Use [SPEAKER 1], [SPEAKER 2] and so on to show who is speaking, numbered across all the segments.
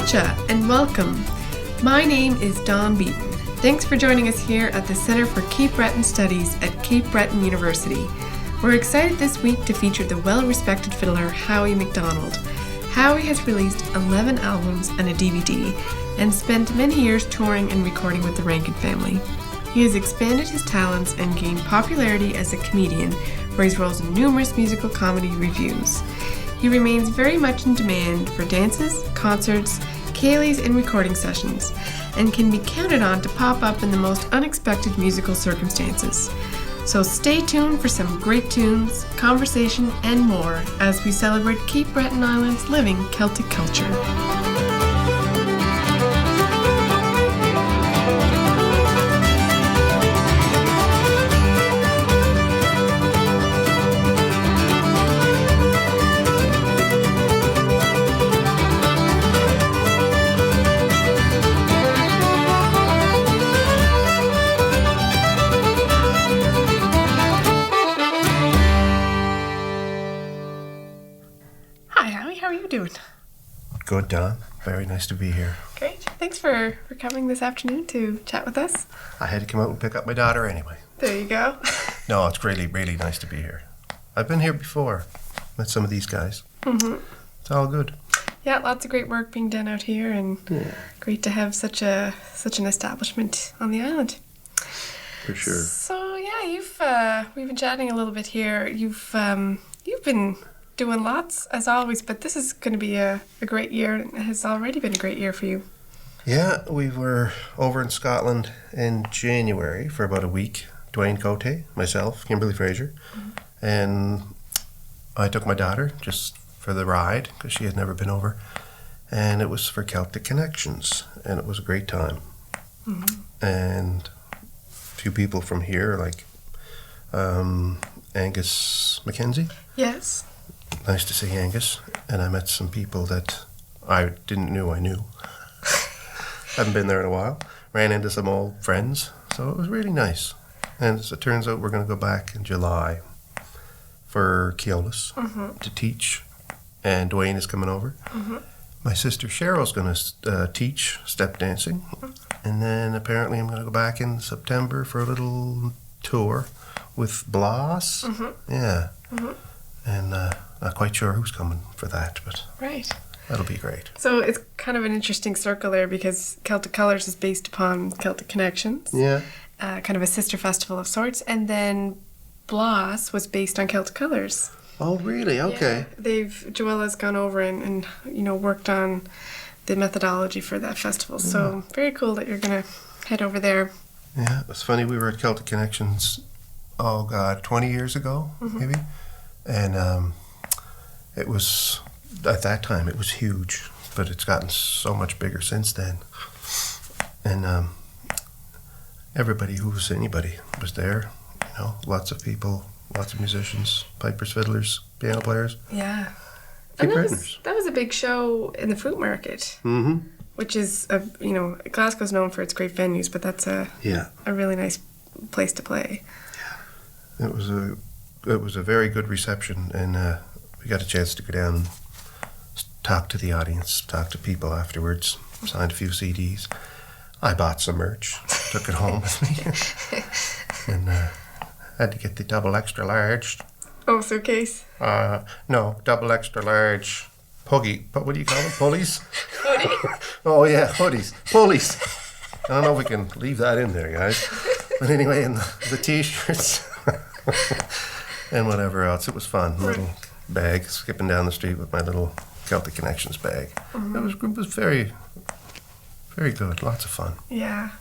[SPEAKER 1] Scotia, and welcome. My name is Dawn Beaton. Thanks for joining us here at the Centre for Cape Breton Studies at Cape Breton University. We're excited this week to feature the well-respected fiddler Howie MacDonald. Howie has released 11 albums and a DVD and spent many years touring and recording with the Rankin family. He has expanded his talents and gained popularity as a comedian for his roles in numerous musical comedy revues. He remains very much in demand for dances, concerts, ceilidhs, and recording sessions, and can be counted on to pop up in the most unexpected musical circumstances. So stay tuned for some great tunes, conversation, and more as we celebrate Cape Breton Island's living Celtic culture.
[SPEAKER 2] Good, Don. Very nice to be here.
[SPEAKER 1] Great. Thanks for coming this afternoon to chat with us.
[SPEAKER 2] I had to come out and pick up my daughter anyway.
[SPEAKER 1] There you go.
[SPEAKER 2] No, it's really, really nice to be here. I've been here before. Met some of these guys. Mm-hmm. It's all good.
[SPEAKER 1] Yeah, lots of great work being done out here, and great to have such an establishment on the island.
[SPEAKER 2] For sure.
[SPEAKER 1] So yeah, we've been chatting a little bit here. You've been doing lots as always, but this is going to be a great year, and it has already been a great year for you.
[SPEAKER 2] Yeah, we were over in Scotland in January for about a week. Dwayne Cote, myself, Kimberly Fraser, and I took my daughter just for the ride because she had never been over, and it was for Celtic Connections, and it was a great time. Mm-hmm. And a few people from here, like Angus Mackenzie.
[SPEAKER 1] Yes.
[SPEAKER 2] Nice to see Angus, and I met some people that I didn't know I knew. Haven't been there in a while. Ran into some old friends, so it was really nice. And as it turns out, we're going to go back in July for Keolis to teach, and Dwayne is coming over. Mm-hmm. My sister Cheryl's going to teach step dancing, and then apparently I'm going to go back in September for a little tour with Blas. Mm-hmm. Yeah. Mm-hmm. And not quite sure who's coming for that, but
[SPEAKER 1] right.
[SPEAKER 2] That'll be great.
[SPEAKER 1] So it's kind of an interesting circle there because Celtic Colours is based upon Celtic Connections.
[SPEAKER 2] Yeah.
[SPEAKER 1] Kind of a sister festival of sorts. And then Blas was based on Celtic Colours.
[SPEAKER 2] Oh, really? Okay.
[SPEAKER 1] Yeah, Joella's gone over and worked on the methodology for that festival. Yeah. So very cool that you're going to head over there.
[SPEAKER 2] Yeah, it's funny. We were at Celtic Connections, 20 years ago, maybe. And it was, at that time, it was huge, but it's gotten so much bigger since then. And anybody was there, lots of people, lots of musicians, pipers, fiddlers, piano players.
[SPEAKER 1] Yeah. And that was a big show in the fruit market, which is, Glasgow's known for its great venues, but that's a really nice place to play.
[SPEAKER 2] Yeah. It was a very good reception, and we got a chance to go down and talk to the audience, talk to people afterwards, signed a few CDs. I bought some merch, took it home with me, and had to get the double extra large.
[SPEAKER 1] Oh, suitcase?
[SPEAKER 2] No, double extra large puggy. But what do you call them? Pulleys?
[SPEAKER 1] Hoodie?
[SPEAKER 2] Oh yeah, hoodies. Pulleys. I don't know if we can leave that in there, guys. But anyway, and the t-shirts. And whatever else. It was fun. Little bag, skipping down the street with my little Celtic Connections bag. It was very, very good. Lots of fun.
[SPEAKER 1] Yeah.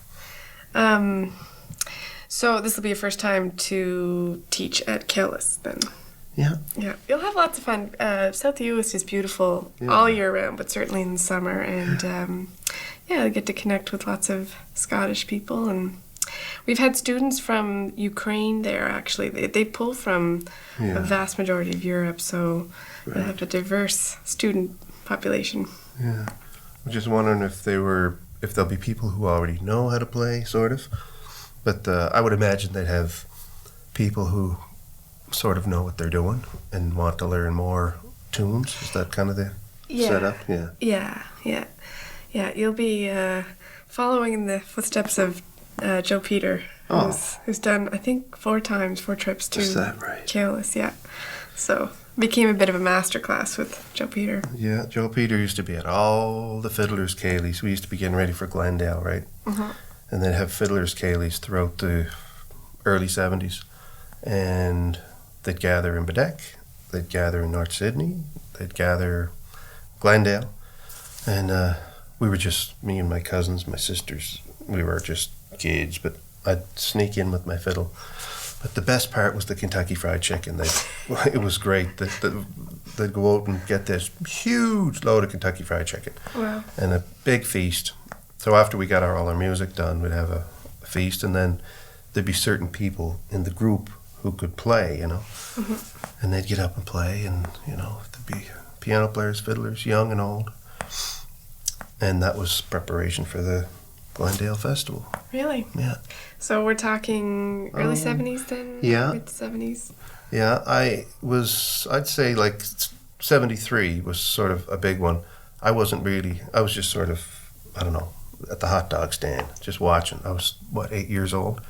[SPEAKER 1] So this will be your first time to teach at Keolis then?
[SPEAKER 2] Yeah.
[SPEAKER 1] Yeah. You'll have lots of fun. South Uist is beautiful all year round, but certainly in the summer. And I get to connect with lots of Scottish people, and we've had students from Ukraine there, actually. They pull from a vast majority of Europe, so we have a diverse student population.
[SPEAKER 2] Yeah. I'm just wondering if there'll be people who already know how to play, sort of. But I would imagine they'd have people who sort of know what they're doing and want to learn more tunes. Is that kind of the setup? Yeah.
[SPEAKER 1] Yeah, yeah. Yeah, you'll be following in the footsteps of Joe Peter, who's done, I think, 4 trips to
[SPEAKER 2] Is that right?
[SPEAKER 1] Keolis, yeah. So, became a bit of a masterclass with Joe Peter.
[SPEAKER 2] Yeah, Joe Peter used to be at all the fiddlers' ceilidhs. We used to be getting ready for Glendale, right?
[SPEAKER 1] Mm-hmm.
[SPEAKER 2] And they'd have fiddlers' ceilidhs throughout the early 70s. And they'd gather in Bedeck, they'd gather in North Sydney, they'd gather Glendale. And we were just, me and my cousins, my sisters, we were just kids, but I'd sneak in with my fiddle. But the best part was the Kentucky Fried Chicken. It was great. They'd go out and get this huge load of Kentucky Fried Chicken.
[SPEAKER 1] Wow.
[SPEAKER 2] And a big feast. So after we got all our music done, we'd have a feast, and then there'd be certain people in the group who could play,
[SPEAKER 1] Mm-hmm.
[SPEAKER 2] and they'd get up and play, and, there'd be piano players, fiddlers, young and old. And that was preparation for the Glendale Festival.
[SPEAKER 1] Really?
[SPEAKER 2] Yeah.
[SPEAKER 1] So we're talking early 70s then?
[SPEAKER 2] Yeah.
[SPEAKER 1] Mid 70s?
[SPEAKER 2] Yeah, I'd say like 73 was sort of a big one. I was just sort of, I don't know, at the hot dog stand, just watching. I was, 8 years old?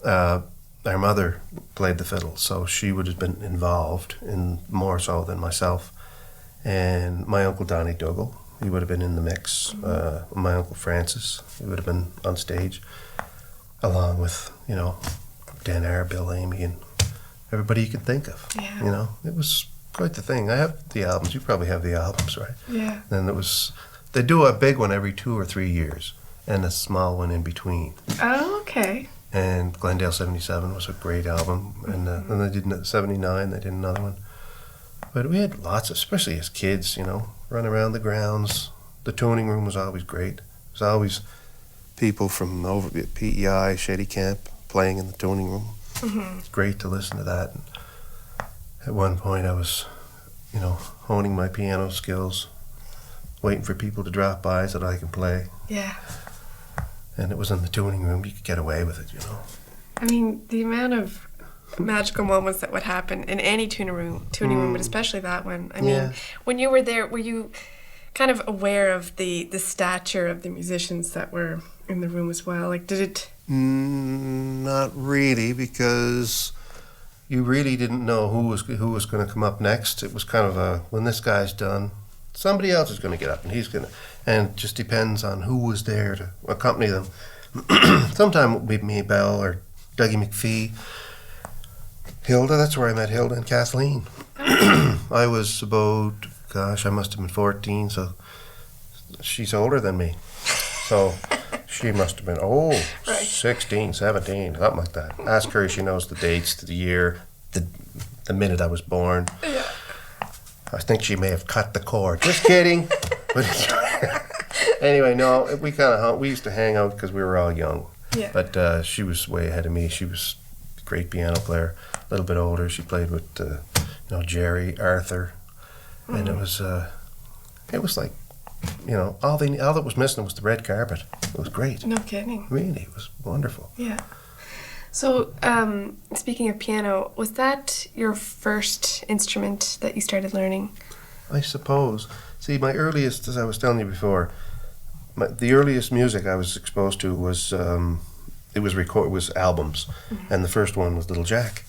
[SPEAKER 2] Our mother played the fiddle, so she would have been involved in more so than myself. And my Uncle Donnie Dougal, he would have been in the mix.
[SPEAKER 1] Mm-hmm.
[SPEAKER 2] My Uncle Francis, he would have been on stage, along with, Dan Ayre, Bill Amy, and everybody you can think of.
[SPEAKER 1] Yeah.
[SPEAKER 2] It was quite the thing. I have the albums. You probably have the albums, right?
[SPEAKER 1] Yeah.
[SPEAKER 2] And they do a big one every 2 or 3 years, and a small one in between.
[SPEAKER 1] Oh, okay.
[SPEAKER 2] And Glendale 77 was a great album. And then they did 79, they did another one. But we had lots of, especially as kids, run around the grounds. The tuning room was always great. There was always people from over at PEI, Shady Camp, playing in the tuning room.
[SPEAKER 1] Mm-hmm.
[SPEAKER 2] It's great to listen to that. And at one point I was, honing my piano skills, waiting for people to drop by so that I can play.
[SPEAKER 1] Yeah.
[SPEAKER 2] And it was in the tuning room. You could get away with it,
[SPEAKER 1] I mean, the amount of magical moments that would happen in any tuning room, but especially that one. I mean, when you were there, were you kind of aware of the stature of the musicians that were in the room as well? Like, did it...
[SPEAKER 2] Not really, because you really didn't know who was going to come up next. It was kind of when this guy's done, somebody else is going to get up, and and it just depends on who was there to accompany them. Sometimes it would be me, Bell, or Dougie McPhee. Hilda, that's where I met Hilda and Kathleen. I was about, I must have been 14, so she's older than me. So she must have been,
[SPEAKER 1] right.
[SPEAKER 2] 16, 17, something like that. Ask her if she knows the dates, the year, the minute I was born.
[SPEAKER 1] Yeah.
[SPEAKER 2] I think she may have cut the cord. Just kidding. Anyway, no, we used to hang out because we were all young.
[SPEAKER 1] Yeah.
[SPEAKER 2] But she was way ahead of me. She was a great piano player, a little bit older. She played with, Jerry, Arthur, and it was like, all that was missing was the red carpet. It was great.
[SPEAKER 1] No kidding.
[SPEAKER 2] Really, it was wonderful.
[SPEAKER 1] Yeah. So, speaking of piano, was that your first instrument that you started learning?
[SPEAKER 2] I suppose. See, my earliest, as I was telling you before, the earliest music I was exposed to was was albums, and the first one was Little Jack,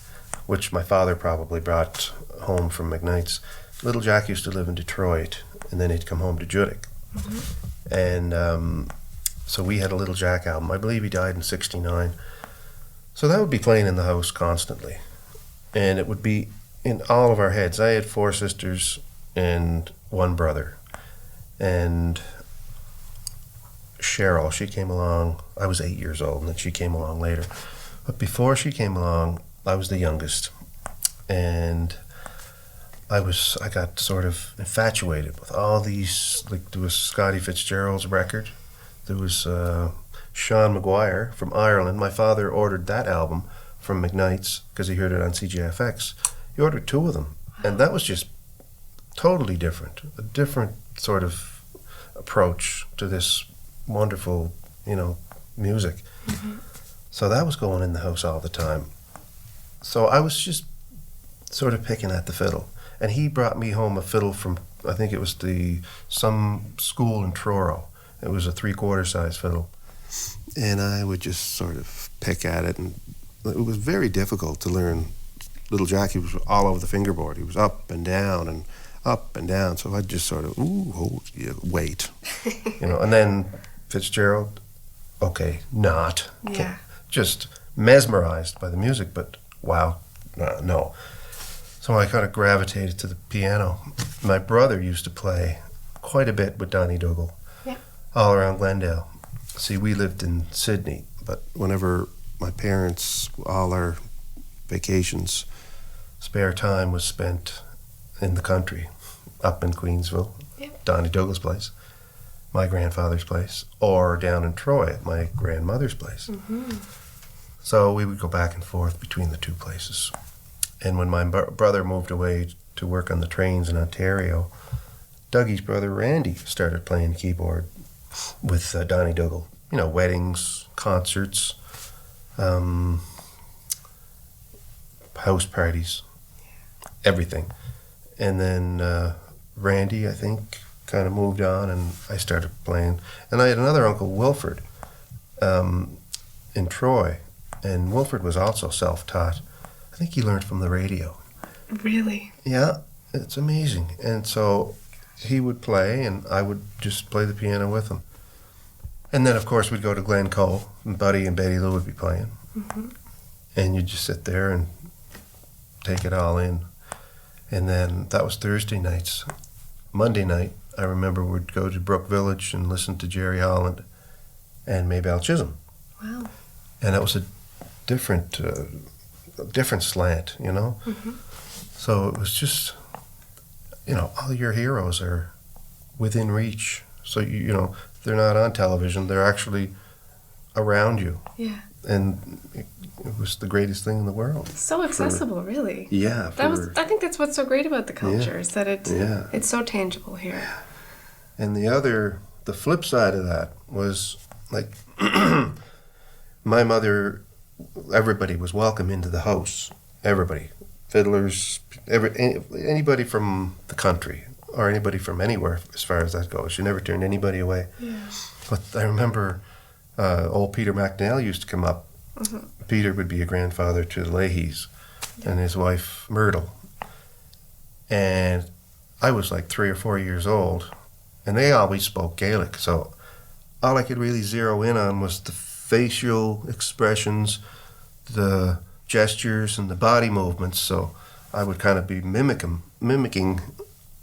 [SPEAKER 2] which my father probably brought home from McKnight's. Little Jack used to live in Detroit, and then he'd come home to Judic, and so we had a Little Jack album. I believe he died in '69, so that would be playing in the house constantly, and it would be in all of our heads. I had 4 sisters and 1 brother, and Cheryl, she came along, I was 8 years old, and then she came along later. But before she came along, I was the youngest, and I got sort of infatuated with all these, like there was Scotty Fitzgerald's record, there was Sean Maguire from Ireland. My father ordered that album from McKnight's because he heard it on CJFX. He ordered 2 of them, and that was just totally different, a different sort of approach to this wonderful, music. So that was going in the house all the time. So I was just sort of picking at the fiddle. And he brought me home a fiddle from, I think it was some school in Truro. It was a 3/4 size fiddle. And I would just sort of pick at it, and it was very difficult to learn. Little Jackie was all over the fingerboard. He was up and down and up and down. So I'd just sort of, wait. And then Fitzgerald, okay, not.
[SPEAKER 1] Yeah.
[SPEAKER 2] Just mesmerized by the music, but wow, no. So I kind of gravitated to the piano. My brother used to play quite a bit with Donnie Dougal, all around Glendale. See, we lived in Sydney, but whenever my parents, all our vacations, spare time was spent in the country, up in Queensville, Donnie Dougal's place, my grandfather's place, or down in Troy at my grandmother's place. Mm-hmm. So we would go back and forth between the two places. And when my brother moved away to work on the trains in Ontario, Dougie's brother Randy started playing the keyboard with Donnie Dougal. Weddings, concerts, house parties, everything. And then Randy, I think, kind of moved on, and I started playing. And I had another uncle, Wilford, in Troy, and Wilford was also self-taught. I think he learned from the radio.
[SPEAKER 1] Really?
[SPEAKER 2] Yeah, it's amazing. And so he would play, and I would just play the piano with him. And then, of course, we'd go to Glencoe, and Buddy and Betty Lou would be playing. Mm-hmm. And you'd just sit there and take it all in. And then that was Thursday nights. Monday night, I remember we'd go to Brook Village and listen to Jerry Holland and Maybelle Chisholm.
[SPEAKER 1] Wow.
[SPEAKER 2] And that was a different slant, Mm-hmm. So it was just, all your heroes are within reach. So, they're not on television. They're actually around you.
[SPEAKER 1] Yeah.
[SPEAKER 2] And it was the greatest thing in the world.
[SPEAKER 1] So accessible, really.
[SPEAKER 2] Yeah.
[SPEAKER 1] I think that's what's so great about the culture, is that it's so tangible here.
[SPEAKER 2] And the flip side of that was, like, my mother, everybody was welcome into the house. Everybody. Fiddlers, anybody from the country, or anybody from anywhere, as far as that goes. She never turned anybody away. Yeah. But I remember old Peter MacDonald used to come up. Mm-hmm. Peter would be a grandfather to the Leahys and his wife Myrtle. And I was like 3 or 4 years old, and they always spoke Gaelic. So all I could really zero in on was the facial expressions, the gestures, and the body movements. So I would kind of be mimicking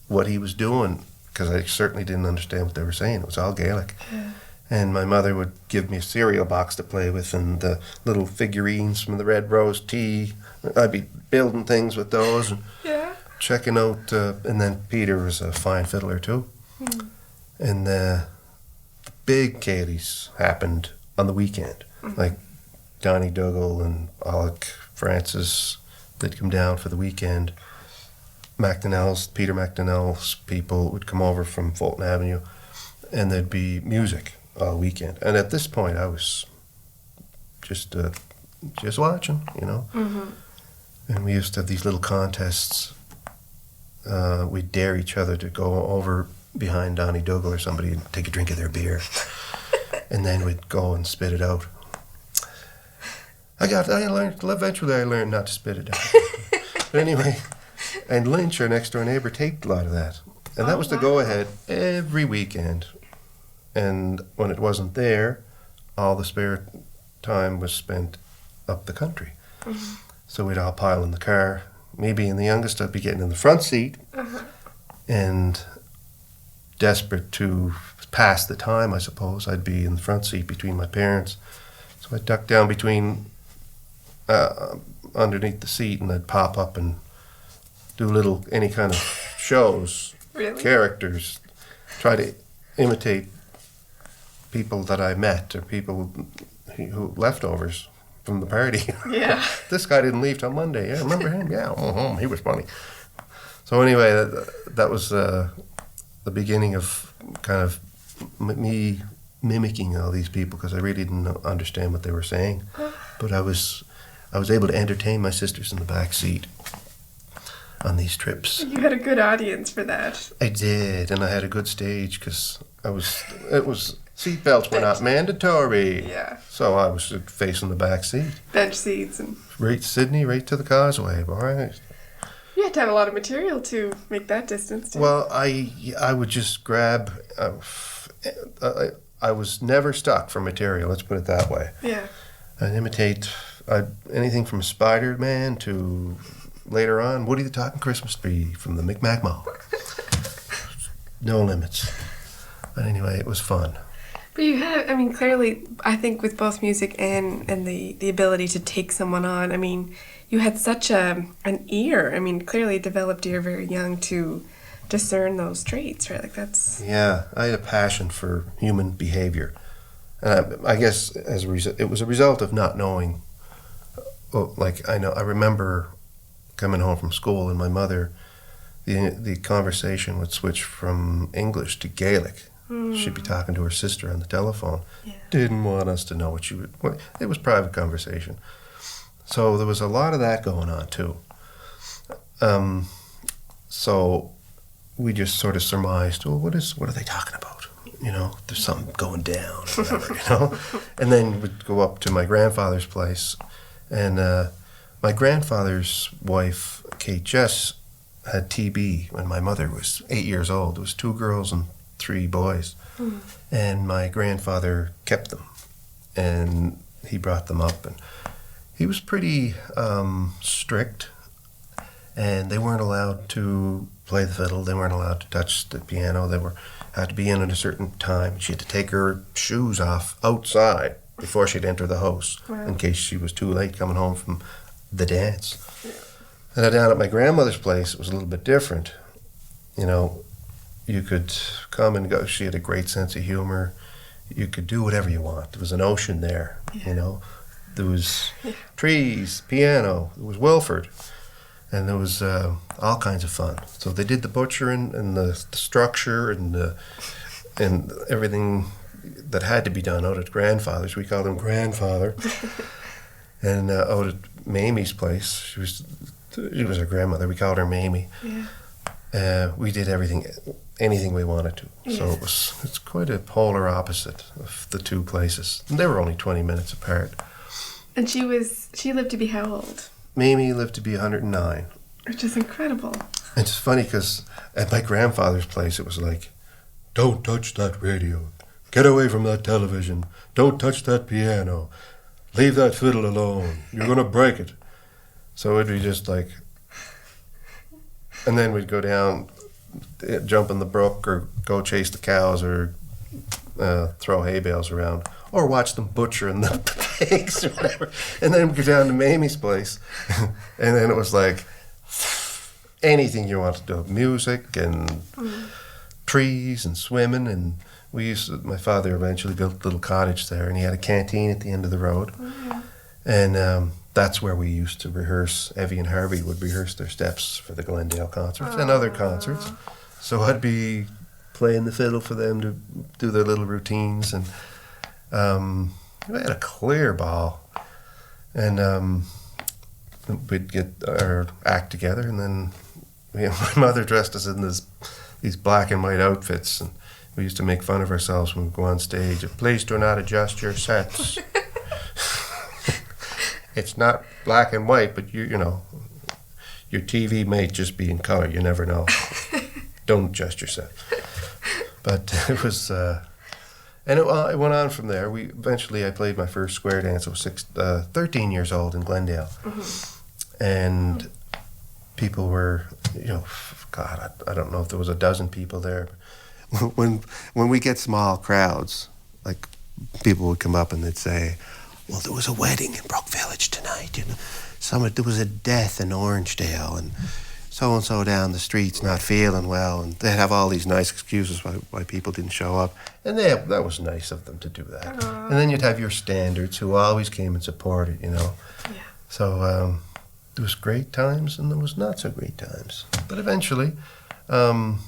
[SPEAKER 2] what he was doing, because I certainly didn't understand what they were saying. It was all Gaelic. Yeah. And my mother would give me a cereal box to play with, and the little figurines from the Red Rose Tea. I'd be building things with those and checking out. And then Peter was a fine fiddler too. Mm. And the big Caileys happened on the weekend. Mm-hmm. Like Donnie Dougal and Alec Francis, they'd come down for the weekend. Peter MacDonald's people would come over from Fulton Avenue, and there'd be music all weekend. And at this point, I was just watching, Mm-hmm. And we used to have these little contests. We'd dare each other to go over behind Donnie Dougal or somebody and take a drink of their beer, and then we'd go and spit it out. Eventually I learned not to spit it out. But anyway. And Lynch, our next-door neighbor, taped a lot of that. And that was the go-ahead every weekend. And when it wasn't there, all the spare time was spent up the country. Mm-hmm. So we'd all pile in the car. Me being the youngest, I'd be getting in the front seat. Uh-huh. And desperate to pass the time, I suppose, I'd be in the front seat between my parents. So I'd duck down underneath the seat, and I'd pop up and do any kind of shows, really? Characters, try to imitate people that I met or people leftovers from the party. Yeah. This guy didn't leave till Monday. Yeah, remember him? Yeah, he was funny. So anyway, that was the beginning of kind of me mimicking all these people, because I really didn't understand what they were saying. But I was able to entertain my sisters in the back seat on these trips.
[SPEAKER 1] You had a good audience for that.
[SPEAKER 2] I did, and I had a good stage, because it was Seatbelts were not mandatory.
[SPEAKER 1] Yeah.
[SPEAKER 2] So I was facing the back seat.
[SPEAKER 1] Bench seats and...
[SPEAKER 2] Right, Sydney, right to the causeway. All right.
[SPEAKER 1] You had to have a lot of material to make that distance, too.
[SPEAKER 2] Well, I would just grab... I was never stuck for material, let's put it that way.
[SPEAKER 1] Yeah.
[SPEAKER 2] I'd imitate anything from Spider-Man to, later on, Woody the Talking Christmas Tree from the Micmac Mall. No limits. But anyway, it was fun.
[SPEAKER 1] But you have, I mean, clearly, I think with both music and the ability to take someone on, I mean, you had such an ear. I mean, clearly developed ear very young to discern those traits, right? Like that's...
[SPEAKER 2] Yeah, I had a passion for human behavior. And I guess as it was a result of not knowing. Well, like I remember coming home from school and my mother, the conversation would switch from English to Gaelic. She'd be talking to her sister on the telephone.
[SPEAKER 1] Yeah.
[SPEAKER 2] Didn't want us to know what she would... Well, it was private conversation. So there was a lot of that going on too. So we just sort of surmised, well, what are they talking about? You know, there's something going down or whatever, you know? And then we'd go up to my grandfather's place. And my grandfather's wife, Kate Jess, had TB when my mother was 8 years old. It was 2 girls and 3 boys. And my grandfather kept them. And he brought them up. And he was pretty strict. And they weren't allowed to play the fiddle. They weren't allowed to touch the piano. They had to be in at a certain time. She had to take her shoes off outside before she'd enter the house, in case she was too late coming home from the dance. And down at my grandmother's place, it was a little bit different. You know, you could come and go. She had a great sense of humor. You could do whatever you want. There was an ocean there, you know. There was trees, piano. There was Wilford. And there was all kinds of fun. So they did the butchering and the structure and everything that had to be done out at grandfather's. We called him grandfather. And out at Mamie's place, she was her grandmother. We called her Mamie. Yeah. We did anything we wanted to. Yeah. So it's quite a polar opposite of the two places. And they were only 20 minutes apart.
[SPEAKER 1] And she lived to be how old?
[SPEAKER 2] Mamie lived to be 109.
[SPEAKER 1] Which is incredible.
[SPEAKER 2] It's funny because at my grandfather's place it was like, don't touch that radio. Get away from that television. Don't touch that piano. Leave that fiddle alone. You're going to break it. So it'd be just like... And then we'd go down, jump in the brook or go chase the cows or throw hay bales around. Or watch them butchering the pigs or whatever. And then we'd go down to Mamie's place. And then it was like anything you wanted to do. Music and trees and swimming. And my father eventually built a little cottage there. And he had a canteen at the end of the road. And that's where we used to rehearse. Evie and Harvey would rehearse their steps for the Glendale concerts and other concerts. So I'd be playing the fiddle for them to do their little routines. And we had a clear ball, and we'd get our act together, and then my mother dressed us in these black and white outfits, and we used to make fun of ourselves when we go on stage. Please do not adjust your sets. It's not black and white, but you know, your TV may just be in color. You never know. Don't adjust your set. But it was. And it went on from there. I played my first square dance. I was 13 years old in Glendale. And people were, you know, God, I don't know if there was a dozen people there. When we get small crowds, like people would come up and they'd say, well, there was a wedding in Brook Village tonight. You know, there was a death in Orangedale, and so-and-so down the street's not feeling well, and they'd have all these nice excuses why people didn't show up. And that was nice of them to do that. And then you'd have your standards who always came and supported, you know. Yeah. So there was great times and there was not so great times. But eventually, you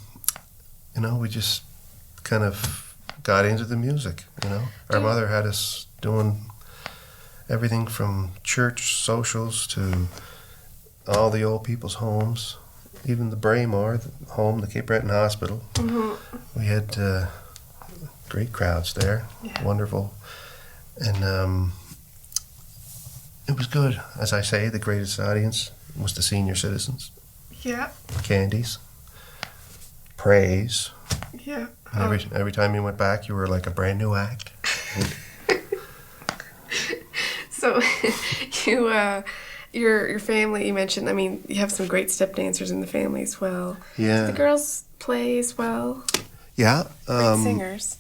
[SPEAKER 2] know, we just kind of got into the music, you know. Our mother had us doing everything from church socials to all the old people's homes, even the Braemar home, the Cape Breton Hospital. We had great crowds there.
[SPEAKER 1] Yeah.
[SPEAKER 2] Wonderful. And it was good. As I say, the greatest audience was the senior citizens.
[SPEAKER 1] Yeah.
[SPEAKER 2] Candies. Praise.
[SPEAKER 1] Yeah.
[SPEAKER 2] And every time you went back, you were like a brand new act.
[SPEAKER 1] So, your family, you mentioned, I mean, you have some great step dancers in the family as well.
[SPEAKER 2] Yeah.
[SPEAKER 1] Do the girls play as well?
[SPEAKER 2] Yeah.
[SPEAKER 1] Great singers.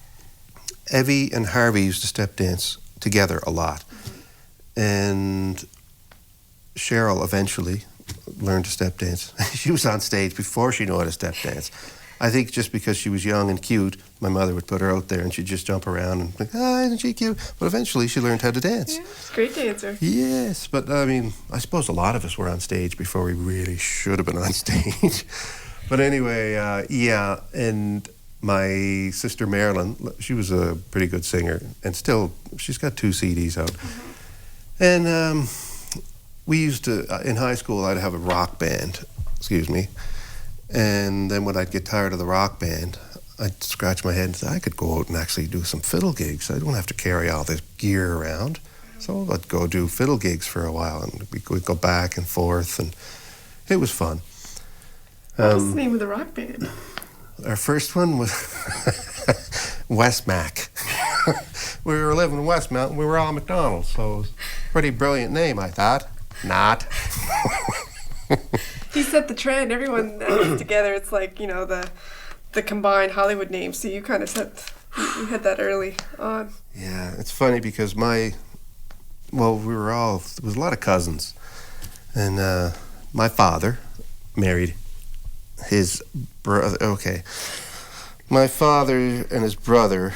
[SPEAKER 2] Evie and Harvey used to step dance together a lot. And Cheryl eventually learned to step dance. She was on stage before she knew how to step dance. I think just because she was young and cute, my mother would put her out there and she'd just jump around and like, isn't she cute? But eventually she learned how to dance.
[SPEAKER 1] Yeah, great dancer.
[SPEAKER 2] Yes, but I mean, I suppose a lot of us were on stage before we really should have been on stage. But anyway, yeah, and my sister Marilyn, she was a pretty good singer, and still, she's got 2 CDs out. And we used to, in high school, I'd have a rock band, and then when I'd get tired of the rock band, I'd scratch my head and say, I could go out and actually do some fiddle gigs. I don't have to carry all this gear around. So I'd go do fiddle gigs for a while, and we'd go back and forth, and it was fun.
[SPEAKER 1] What was the name of the rock band?
[SPEAKER 2] Our first one was West Mac. We were living in West Mountain. We were all MacDonald, so it was a pretty brilliant name, I thought. Not.
[SPEAKER 1] He set the trend. Everyone together, it's like, you know, the combined Hollywood name. So you kind of you had that early on.
[SPEAKER 2] Yeah, it's funny because there was a lot of cousins. And my father married his brother. Okay. My father and his brother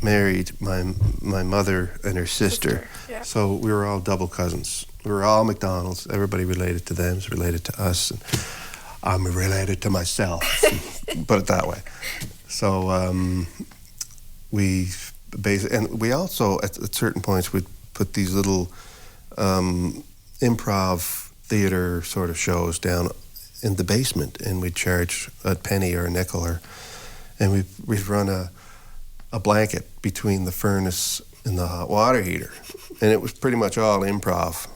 [SPEAKER 2] married my mother and her sister.
[SPEAKER 1] Yeah.
[SPEAKER 2] So we were all double cousins. We were all MacDonalds. Everybody related to them is related to us. And I'm related to myself. Put it that way. So we also, at certain points, would put these little improv theater sort of shows down in the basement, and we'd charge a penny or a nickel, and we'd run a blanket between the furnace and the hot water heater, and it was pretty much all improv.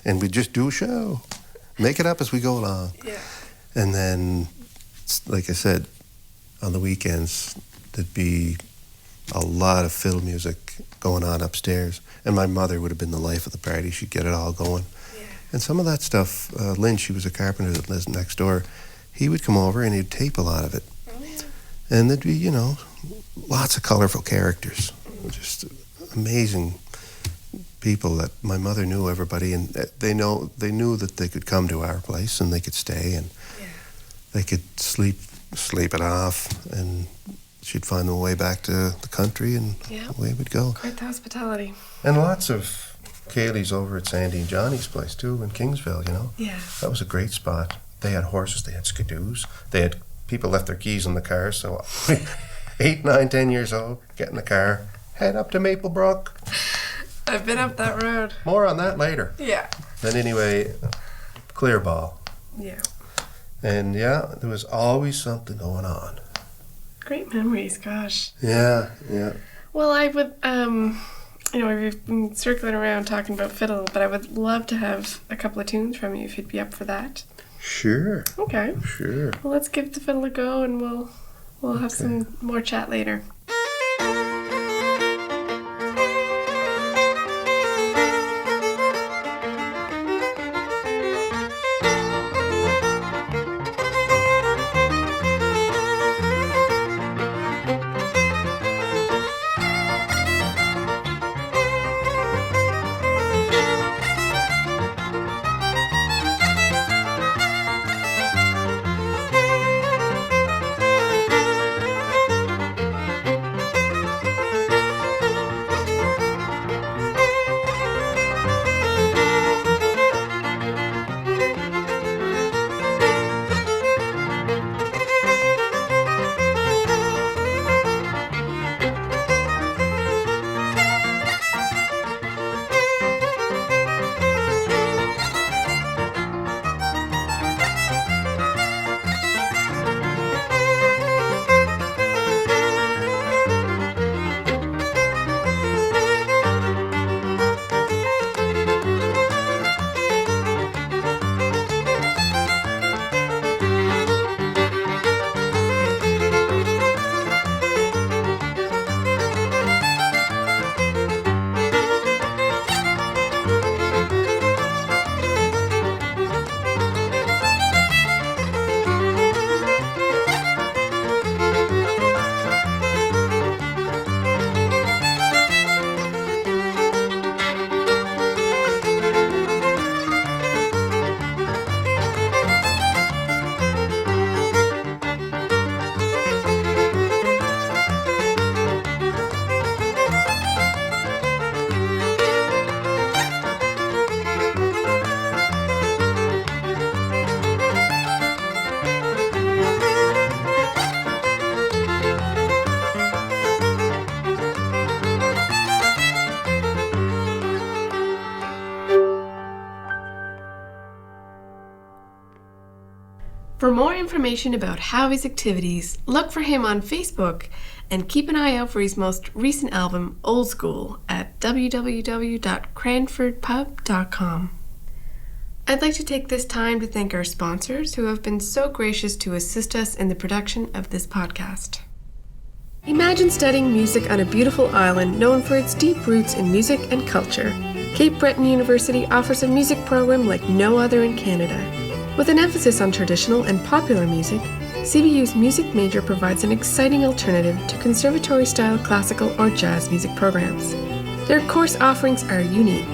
[SPEAKER 2] And we'd just do a show, make it up as we go along.
[SPEAKER 1] Yeah.
[SPEAKER 2] And then, like I said, on the weekends, there'd be a lot of fiddle music going on upstairs, and my mother would have been the life of the party. She'd get it all going.
[SPEAKER 1] Yeah.
[SPEAKER 2] And some of that stuff, Lynch, he was a carpenter that lives next door, he would come over and he'd tape a lot of it.
[SPEAKER 1] Oh, yeah.
[SPEAKER 2] And there'd be, lots of colorful characters, just amazing people that my mother knew everybody, and they knew that they could come to our place and they could stay, and they could sleep it off, and she'd find them a way back to the country, and away we'd go.
[SPEAKER 1] Quite the hospitality.
[SPEAKER 2] And lots of Kaylee's over at Sandy and Johnny's place too in Kingsville,
[SPEAKER 1] Yeah.
[SPEAKER 2] That was a great spot. They had horses, they had skidoos, they had people left their keys in the car, so 8, 9, 10 years old, get in the car, head up to Maplebrook.
[SPEAKER 1] I've been up that road.
[SPEAKER 2] More on that later.
[SPEAKER 1] Yeah.
[SPEAKER 2] Then anyway, clear ball.
[SPEAKER 1] Yeah.
[SPEAKER 2] And there was always something going on.
[SPEAKER 1] Great memories, gosh.
[SPEAKER 2] Yeah.
[SPEAKER 1] Well, I would, we've been circling around talking about fiddle, but I would love to have a couple of tunes from you if you'd be up for that.
[SPEAKER 2] Sure.
[SPEAKER 1] Okay.
[SPEAKER 2] Sure.
[SPEAKER 1] Well, let's give the fiddle a go, and we'll have some more chat later. For more information about Howie's activities, look for him on Facebook and keep an eye out for his most recent album, Old School, at www.cranfordpub.com. I'd like to take this time to thank our sponsors who have been so gracious to assist us in the production of this podcast. Imagine studying music on a beautiful island known for its deep roots in music and culture. Cape Breton University offers a music program like no other in Canada. With an emphasis on traditional and popular music, CBU's music major provides an exciting alternative to conservatory-style classical or jazz music programs. Their course offerings are unique.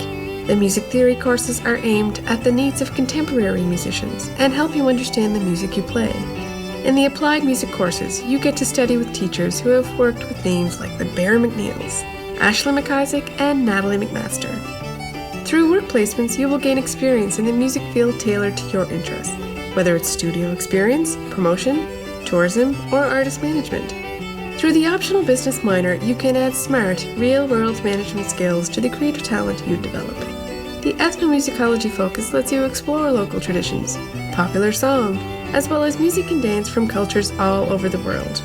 [SPEAKER 1] The music theory courses are aimed at the needs of contemporary musicians and help you understand the music you play. In the applied music courses, you get to study with teachers who have worked with names like the Bear McNeils, Ashley McIsaac, and Natalie McMaster. Through work placements, you will gain experience in the music field tailored to your interests, whether it's studio experience, promotion, tourism, or artist management. Through the optional business minor, you can add smart, real-world management skills to the creative talent you develop. The ethnomusicology focus lets you explore local traditions, popular song, as well as music and dance from cultures all over the world.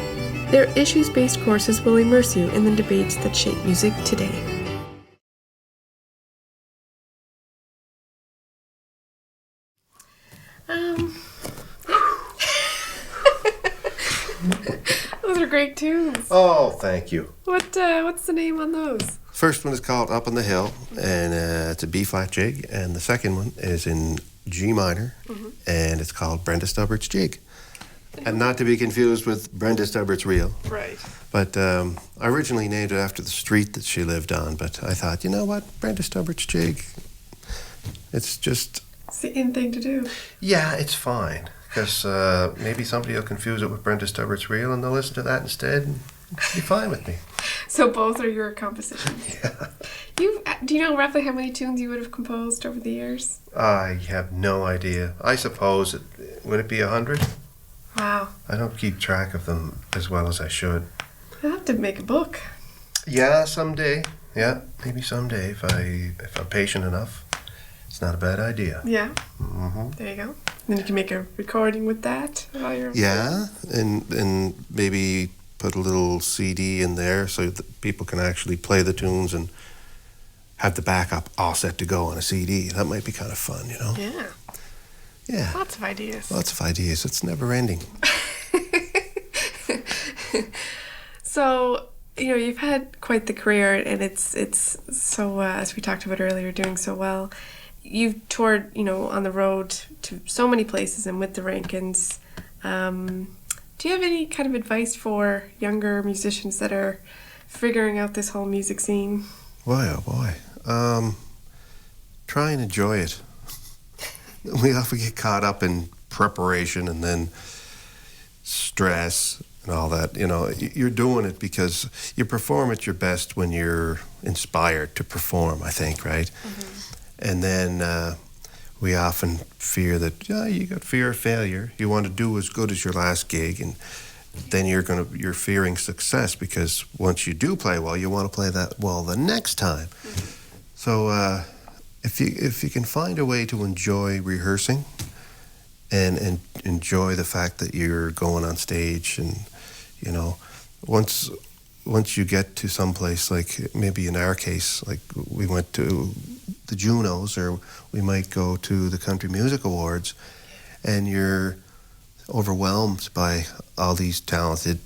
[SPEAKER 1] Their issues-based courses will immerse you in the debates that shape music today. Those are great tunes.
[SPEAKER 2] Oh, thank you.
[SPEAKER 1] What's the name on those?
[SPEAKER 2] First one is called Up on the Hill, and it's a B-flat jig, and the second one is in G minor, and it's called Brenda Stubbert's Jig. And not to be confused with Brenda Stubbert's Reel.
[SPEAKER 1] Right.
[SPEAKER 2] But I originally named it after the street that she lived on, but I thought, you know what, Brenda Stubbert's Jig, it's just...
[SPEAKER 1] It's the in thing to do.
[SPEAKER 2] Yeah, it's fine, because maybe somebody will confuse it with Brenda Stubbert's Reel, and they'll listen to that instead, and be fine with me.
[SPEAKER 1] So both are your compositions.
[SPEAKER 2] Yeah.
[SPEAKER 1] Do you know roughly how many tunes you would have composed over the years?
[SPEAKER 2] I have no idea. I suppose, would it be 100?
[SPEAKER 1] Wow.
[SPEAKER 2] I don't keep track of them as well as I should.
[SPEAKER 1] I'll have to make a book.
[SPEAKER 2] Yeah, someday. Yeah, maybe someday if I'm patient enough. It's not a bad idea.
[SPEAKER 1] Yeah.
[SPEAKER 2] Mm-hmm.
[SPEAKER 1] There you go. Then you can make a recording with that while you're...
[SPEAKER 2] Yeah, and maybe put a little CD in there so that people can actually play the tunes and have the backup all set to go on a CD. That might be kind of fun, you know?
[SPEAKER 1] Yeah.
[SPEAKER 2] Yeah.
[SPEAKER 1] Lots of ideas.
[SPEAKER 2] Lots of ideas. It's never ending.
[SPEAKER 1] So, you've had quite the career, and it's so, as we talked about earlier, doing so well. You've toured, on the road to so many places and with the Rankins. Do you have any kind of advice for younger musicians that are figuring out this whole music scene?
[SPEAKER 2] Boy, oh boy. Try and enjoy it. We often get caught up in preparation and then stress and all that. You're doing it because you perform at your best when you're inspired to perform, I think, right? Mm-hmm. And then we often fear that, you got fear of failure. You want to do as good as your last gig, and then you're fearing success because once you do play well, you want to play that well the next time. Mm-hmm. So if you can find a way to enjoy rehearsing and enjoy the fact that you're going on stage, and once you get to some place, like maybe in our case, like we went to the Junos, or we might go to the Country Music Awards, and you're overwhelmed by all these talented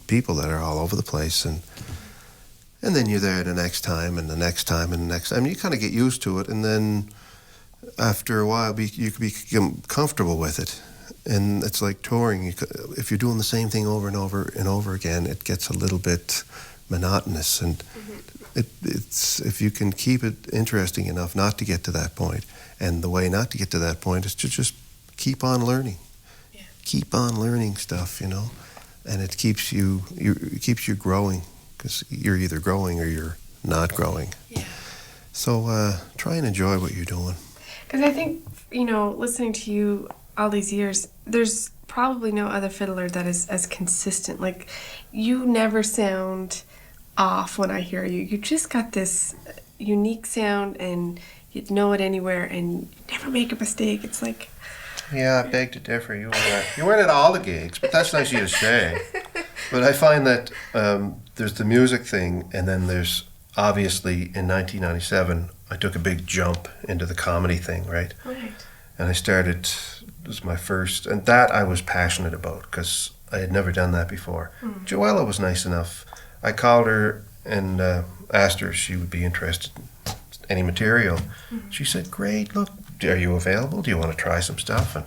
[SPEAKER 2] people that are all over the place, and then you're there the next time and the next time and the next time. You kind of get used to it, and then after a while you can become comfortable with it. And it's like touring. If you're doing the same thing over and over and over again, it gets a little bit monotonous, and it's if you can keep it interesting enough not to get to that point. And the way not to get to that point is to just keep on learning. Yeah. Keep on learning stuff, and it keeps you growing, because you're either growing or you're not growing. Yeah. So try and enjoy what you're doing.
[SPEAKER 1] Because I think, listening to you all these years, there's probably no other fiddler that is as consistent. Like, you never sound off when I hear you. You just got this unique sound, and you'd know it anywhere, and you never make a mistake. It's like...
[SPEAKER 2] Yeah, I beg to differ. You weren't at all the gigs, but that's nice of you to say. But I find that there's the music thing, and then there's obviously in 1997 I took a big jump into the comedy thing, right?
[SPEAKER 1] Right.
[SPEAKER 2] And I started. It was my first, and that I was passionate about because I had never done that before. Joella was nice enough. I called her and asked her if she would be interested in any material. She said, "Great, look, are you available? Do you want to try some stuff?" And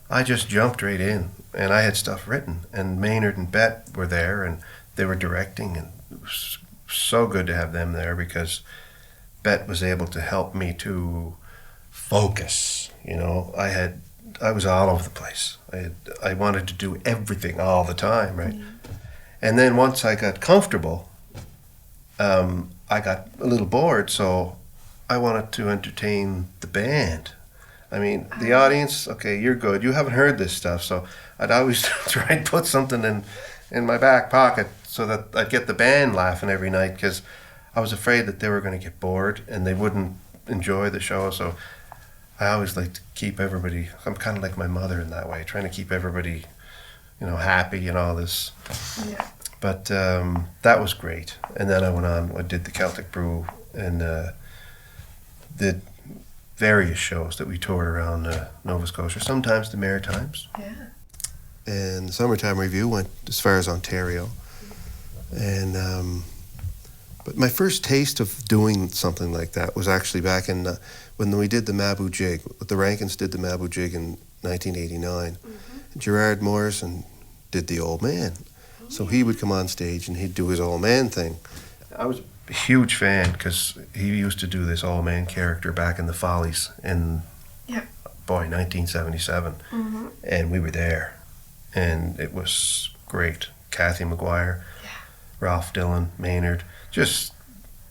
[SPEAKER 2] I just jumped right in, and I had stuff written. And Maynard and Bet were there, and they were directing, and it was so good to have them there because Bet was able to help me to focus. You know, I was all over the place. I wanted to do everything all the time, right? And then once I got comfortable, I got a little bored, so I wanted to entertain the band. I mean, the audience, okay, you're good. You haven't heard this stuff, so I'd always try and put something in my back pocket so that I'd get the band laughing every night because I was afraid that they were going to get bored and they wouldn't enjoy the show. So I always like to keep everybody, I'm kind of like my mother in that way, trying to keep everybody, happy and all this.
[SPEAKER 1] Yeah.
[SPEAKER 2] But that was great. And then I went on, I did the Celtic Brew and did various shows that we toured around Nova Scotia, sometimes the Maritimes.
[SPEAKER 1] Yeah.
[SPEAKER 2] And the Summertime Review went as far as Ontario. And but my first taste of doing something like that was actually back in when we did the Mabou Jig. The Rankins did the Mabou Jig in 1989. Gerard Morrison did the Old Man. So he would come on stage and he'd do his Old Man thing. I was a huge fan because he used to do this Old Man character back in the Follies in, 1977. And we were there. And it was great. Kathy McGuire, Ralph Dillon, Maynard, just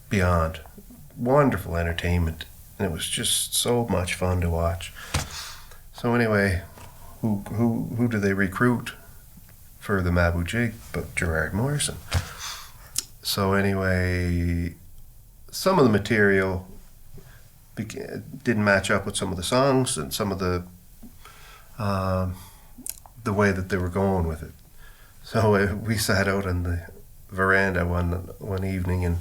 [SPEAKER 2] beyond. Wonderful entertainment. And it was just so much fun to watch. So anyway, who do they recruit for the Mabou Jig but Gerard Morrison? So anyway, some of the material didn't match up with some of the songs and some of the way that they were going with it. So we sat out on the veranda one evening and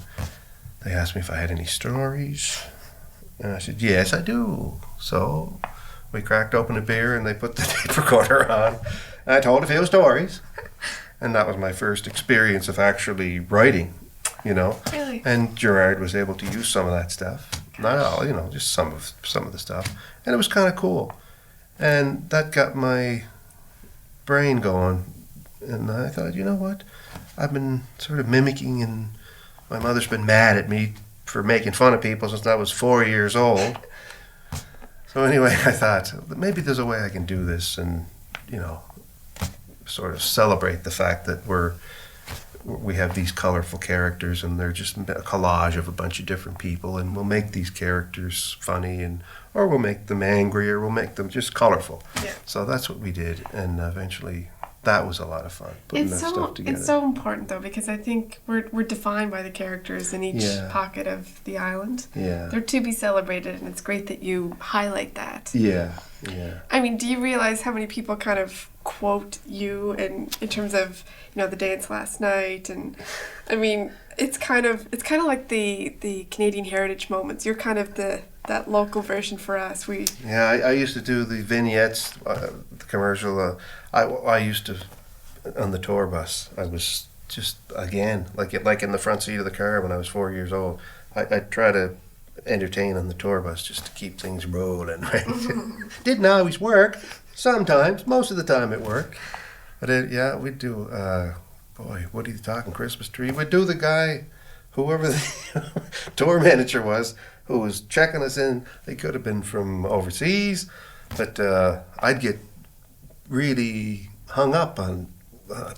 [SPEAKER 2] they asked me if I had any stories. And I said, yes, I do. So we cracked open a beer and they put the tape recorder on. And I told a few stories. And that was my first experience of actually writing,
[SPEAKER 1] Really?
[SPEAKER 2] And Gerard was able to use some of that stuff. Not all, just some of the stuff. And it was kind of cool. And that got my brain going. And I thought, you know what? I've been sort of mimicking, and my mother's been mad at me for making fun of people since I was 4 years old. So anyway, I thought, maybe there's a way I can do this and, sort of celebrate the fact that we have these colorful characters and they're just a collage of a bunch of different people, and we'll make these characters funny or we'll make them angry or we'll make them just colorful. Yeah. So that's what we did, and eventually that was a lot of fun putting that stuff together.
[SPEAKER 1] It's so important though, because I think we're defined by the characters in each pocket of the island.
[SPEAKER 2] Yeah.
[SPEAKER 1] They're to be celebrated, and it's great that you highlight that.
[SPEAKER 2] Yeah.
[SPEAKER 1] I mean, do you realize how many people kind of quote you in terms of the dance last night? And I mean, it's kind of like the Canadian Heritage Moments. You're kind of that local version for us.
[SPEAKER 2] I used to do the vignettes, the commercial. I used to, on the tour bus, I was just, again, like in the front seat of the car when I was 4 years old, I'd try to entertain on the tour bus just to keep things rolling, right? Didn't always work. Sometimes. Most of the time it worked. But we'd do, what are you talking, Christmas tree? We'd do the guy, whoever the tour manager was, who was checking us in. They could have been from overseas, but I'd get really hung up on,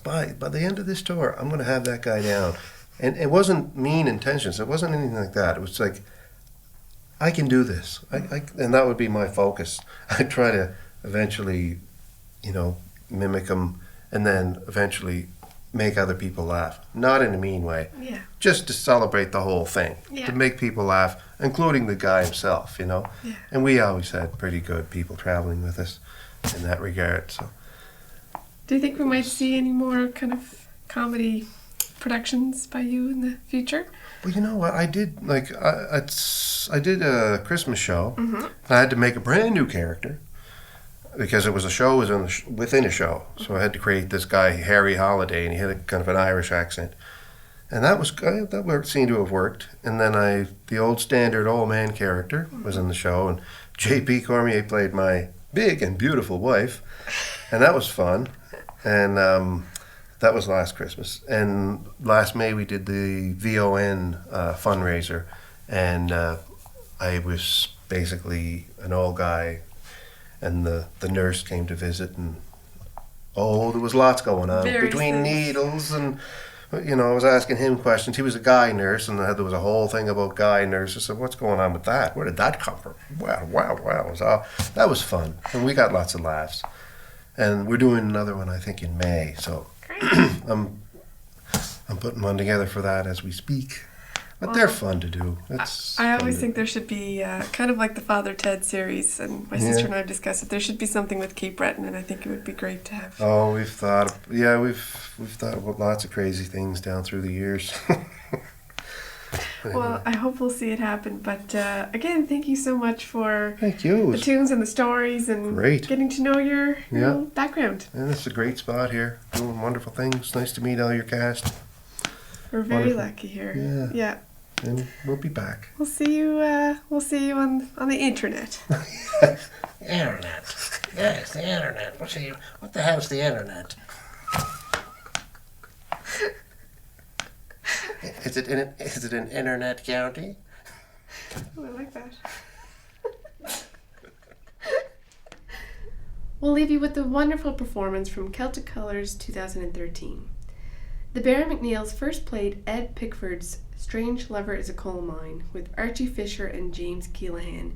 [SPEAKER 2] by the end of this tour, I'm going to have that guy down. And it wasn't mean intentions. It wasn't anything like that. It was like, I can do this. And that would be my focus. I'd try to eventually, mimic them and then eventually make other people laugh. Not in a mean way.
[SPEAKER 1] Yeah. Just
[SPEAKER 2] to celebrate the whole thing. Yeah. To make people laugh, including the guy himself,
[SPEAKER 1] Yeah.
[SPEAKER 2] And we always had pretty good people traveling with us. in that regard. So,
[SPEAKER 1] Do you think we might see any more kind of comedy productions by you in the future?
[SPEAKER 2] well, you know what? I did I did a Christmas show. And I had to make a brand new character because it was a show within a show. So I had to create this guy Harry Holiday, and he had a kind of an Irish accent, and that seemed to have worked. And then the old standard old man character was in the show, and J.P. Cormier played my big and beautiful wife, and that was fun. And that was last Christmas. And last May we did the VON fundraiser, and I was basically an old guy, and the nurse came to visit, and there was lots going on between needles, and I was asking him questions. He was a guy nurse, and there was a whole thing about guy nurses. I said, what's going on with that? Where did that come from? Wow. That was fun, and we got lots of laughs. And we're doing another one, I think, in May. So I'm putting one together for that as we speak. But they're fun to do.
[SPEAKER 1] I always think there should be kind of like the Father Ted series, and my sister and I have discussed it. There should be something with Cape Breton, and I think it would be great to have.
[SPEAKER 2] Oh, we've thought about lots of crazy things down through the years.
[SPEAKER 1] Well, I hope we'll see it happen. But again, thank you so much for
[SPEAKER 2] Thank you.
[SPEAKER 1] the tunes and the stories and getting to know your background.
[SPEAKER 2] And it's a great spot here, doing wonderful things. Nice to meet all your cast.
[SPEAKER 1] We're very lucky here. Yeah.
[SPEAKER 2] And we'll be back.
[SPEAKER 1] We'll see you. We'll see you on the internet.
[SPEAKER 3] Internet. Yes, the internet. We'll see you. What the hell's the internet? Is it an internet county?
[SPEAKER 1] Oh, I like that. We'll leave you with the wonderful performance from Celtic Colours 2013. The Barry McNeils first played Ed Pickford's Strange Lover is a Coal Mine with Archie Fisher and James Keelahan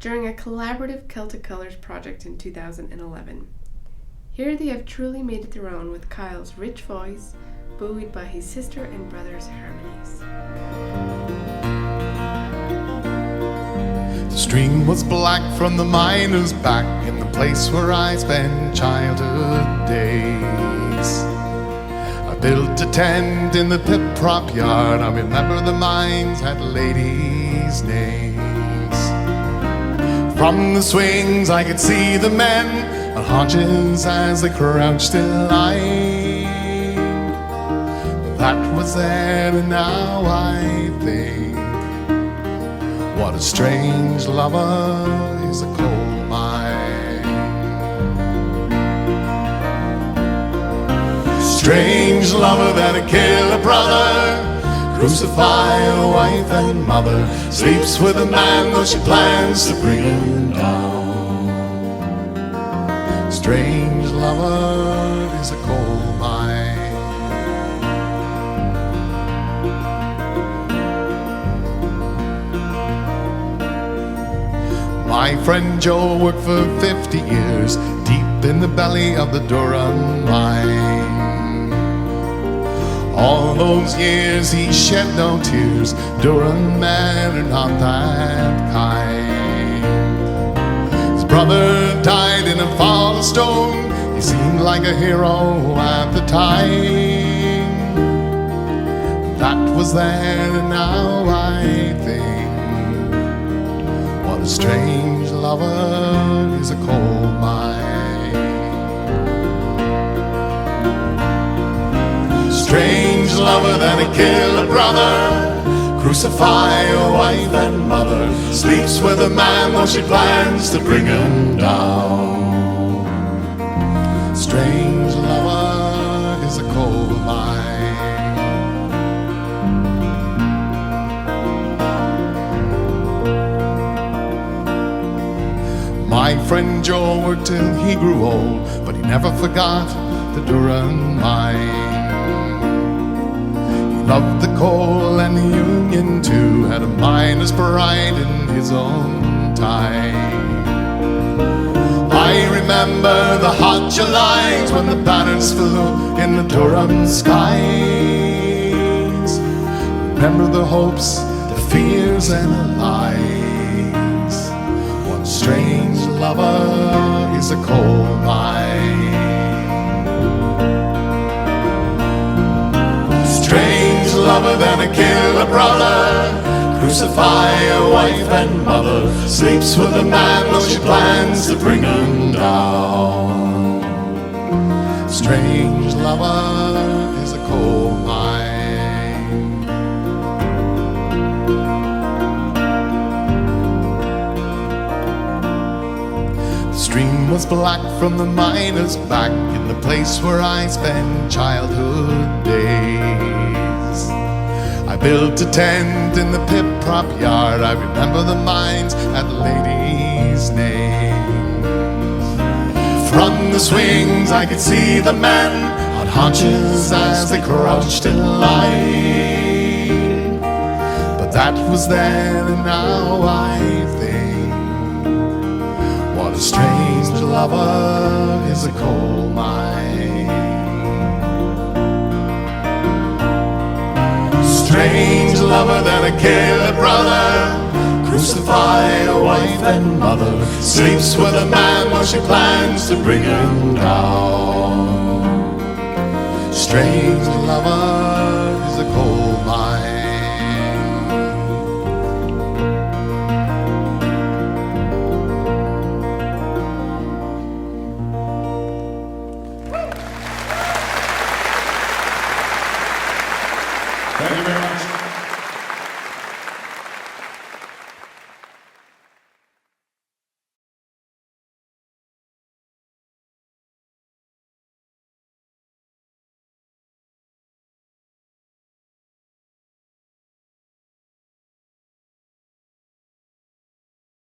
[SPEAKER 1] during a collaborative Celtic Colours project in 2011. Here they have truly made it their own with Kyle's rich voice, buoyed by his sister and brother's harmonies.
[SPEAKER 4] The stream was black from the miner's back in the place where I spent childhood days. I built a tent in the pit prop yard. I remember the mines had ladies' names. From the swings I could see the men on haunches as they crouched in line. That was then, and now I think, what a strange lover is a coal mine. Strange lover that'll kill a brother, crucify a wife and mother, sleeps with a man though she plans to bring him down. Strange lover is a coal mine. My friend Joe worked for 50 years deep in the belly of the Durham mine. All those years he shed no tears. Durham men are not that kind. His brother died in a fall of stone. He seemed like a hero at the time. That was then, and now I think, what a strange lover is a coal mine. Strange lover that'll kill a brother, crucify a wife and mother, sleeps with a man though she plans to bring him down. Strange lover is a coal mine. My friend Joe worked till he grew old, but he never forgot the Durham mine. He loved the coal and the union too, had a miner's pride in his own time. I remember the hot Julys when the banners flew in the Durham skies. Remember the hopes, the fears and the lies. Strange lover is is a coal mine. Strange lover than a killer brother, crucify a wife and mother, sleeps with a man while she plans to bring him down. Strange lover is a coal mine. The stream was black from the miner's back in the place where I spent childhood days. I built a tent in the pit-prop yard. I remember the mines and the ladies' names. From the swings I could see the men on haunches as they crouched in line. But that was then, and now I think, what a strange lover is a coal mine. Strange lover than a killer brother, crucify a wife and mother, sleeps with a man while she plans to bring him down. Strange lover is a coal mine.
[SPEAKER 5] Thank you very much.